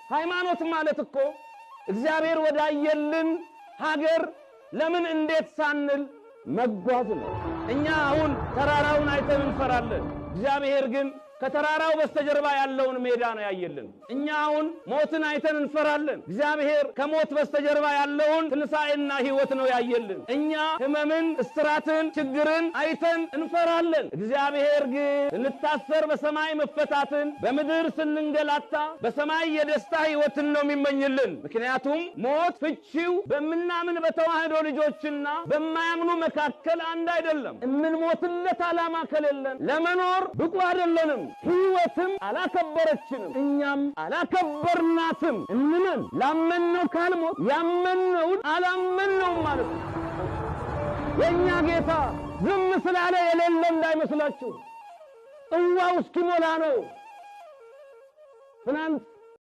ሃይማኖት ማለት እኮ እግዚአብሔር ወዳየልን ሀገር ለምን እንዴት ሳንል መጓዝ ነው። እኛ አሁን ተራራውን አይተን እንፈራለን። እግዚአብሔር ግን ከተራራው በስተጀርባ ያለውን ሜዳ ነው ያየልን። እኛ አሁን ሞትን አይተን እንፈራለን። እግዚአብሔር ከሞት በስተጀርባ ያለውን ትንሣኤና ሕይወት ነው ያየልን። እኛ ሕመምን፣ እስራትን፣ ችግርን አይተን እንፈራለን። እግዚአብሔር ግን ስንታሰር በሰማይ መፈታትን፣ በምድር ስንንገላታ በሰማይ የደስታ ሕይወትን ነው የሚመኝልን። ምክንያቱም ሞት ፍቺው በምናምን በተዋህዶ ልጆችና በማያምኑ መካከል አንድ አይደለም። እምንሞትለት ዓላማ ከሌለን ለመኖር ብቁ አይደለንም። ሕይወትም አላከበረችንም፣ እኛም አላከበርናትም። እንመን። ላመነው ካልሞት ያመነውን አላመነውም ማለት ነው። የኛ ጌታ ዝም ስላለ የሌለ እንዳይመስላችሁ፣ ጽዋው እስኪሞላ ነው። ትናንት